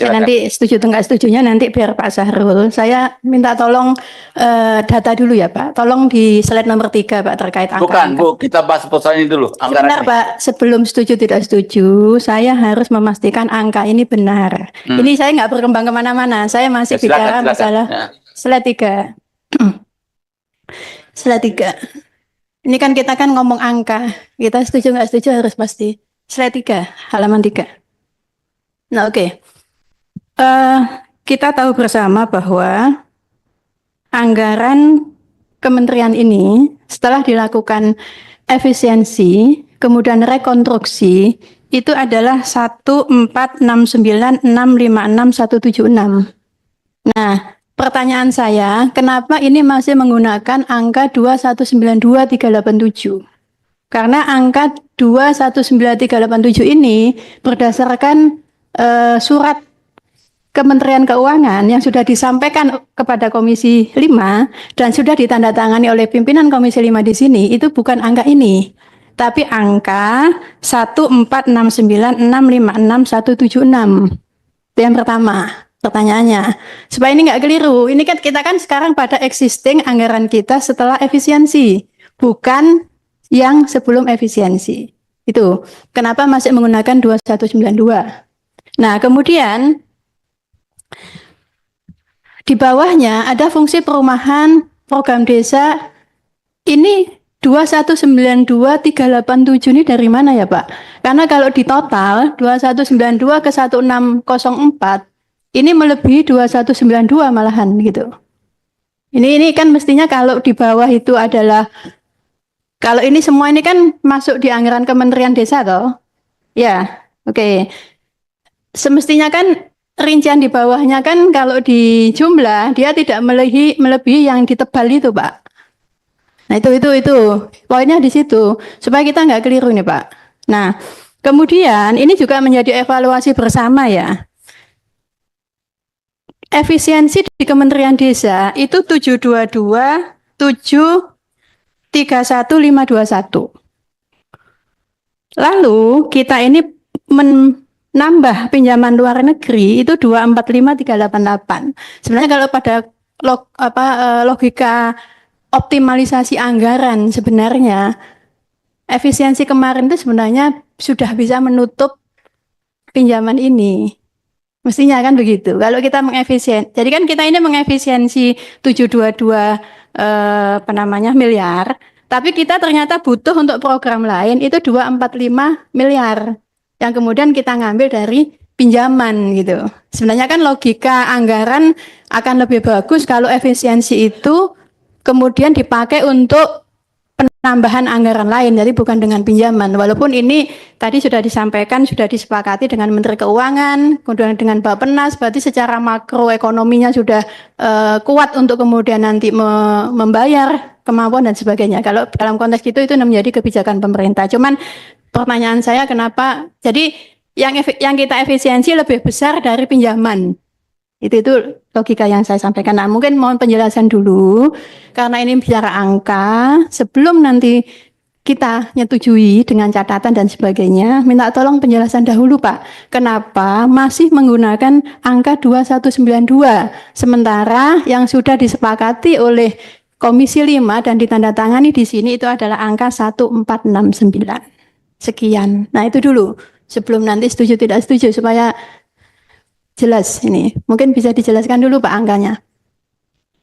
Silakan. Nanti setuju atau enggak setujunya nanti biar Pak Sahrul. Saya minta tolong data dulu ya Pak. Tolong di slide nomor 3 Pak terkait angka. Bukan Bu, kita bahas persoalan ini dulu. Benar Pak, sebelum setuju tidak setuju, saya harus memastikan angka ini benar. Ini saya nggak berkembang kemana-mana. Saya masih bicara masalah slide 3. Slide 3. Ini kan kita kan ngomong angka. Kita setuju nggak setuju harus pasti. Slide 3, halaman 3. Nah oke. Kita tahu bersama bahwa anggaran kementerian ini setelah dilakukan efisiensi, kemudian rekonstruksi, itu adalah 14696566176. Nah, pertanyaan saya, kenapa ini masih menggunakan angka 2192387? Karena angka 219387 ini berdasarkan surat Kementerian Keuangan yang sudah disampaikan kepada Komisi 5 dan sudah ditandatangani oleh pimpinan Komisi 5 di sini, itu bukan angka ini, tapi angka 14696566176. Itu yang pertama pertanyaannya. Supaya ini nggak keliru, ini kan kita kan sekarang pada existing anggaran kita setelah efisiensi, bukan yang sebelum efisiensi. Itu kenapa masih menggunakan 2192. Nah, kemudian di bawahnya ada fungsi perumahan program desa. Ini 2192387 ini dari mana ya Pak? Karena kalau di total 2192 ke 1604 ini melebihi 2192 malahan gitu. Ini kan mestinya kalau di bawah itu adalah, kalau ini semua ini kan masuk di anggaran Kementerian Desa toh? Ya, oke. Semestinya kan rincian di bawahnya kan kalau di jumlah dia tidak melebihi yang ditebal itu Pak. Nah itu poinnya di situ supaya kita nggak keliru nih Pak. Nah kemudian ini juga menjadi evaluasi bersama ya. Efisiensi di Kementerian Desa itu 722 731521. Lalu kita ini menambah pinjaman luar negeri itu 245388. Sebenarnya kalau pada logika optimalisasi anggaran sebenarnya efisiensi kemarin itu sebenarnya sudah bisa menutup pinjaman ini. Mestinya kan begitu. Kalau kita jadi kan kita ini mengefisiensi 722 miliar, tapi kita ternyata butuh untuk program lain itu 245 miliar. Yang kemudian kita ngambil dari pinjaman gitu. Sebenarnya kan logika anggaran akan lebih bagus kalau efisiensi itu kemudian dipakai untuk penambahan anggaran lain, jadi bukan dengan pinjaman. Walaupun ini tadi sudah disampaikan, sudah disepakati dengan Menteri Keuangan, kemudian dengan Bappenas, berarti secara makroekonominya sudah kuat untuk kemudian nanti membayar kemampuan dan sebagainya. Kalau dalam konteks itu menjadi kebijakan pemerintah. Cuman pertanyaan saya kenapa, jadi yang kita efisiensi lebih besar dari pinjaman. Itu logika yang saya sampaikan. Nah, mungkin mohon penjelasan dulu, karena ini bicara angka, sebelum nanti kita nyetujui dengan catatan dan sebagainya, minta tolong penjelasan dahulu Pak, kenapa masih menggunakan angka 2192, sementara yang sudah disepakati oleh Komisi 5 dan ditandatangani di sini itu adalah angka 1469. Sekian. Nah itu dulu sebelum nanti setuju tidak setuju supaya jelas ini. Mungkin bisa dijelaskan dulu Pak angkanya.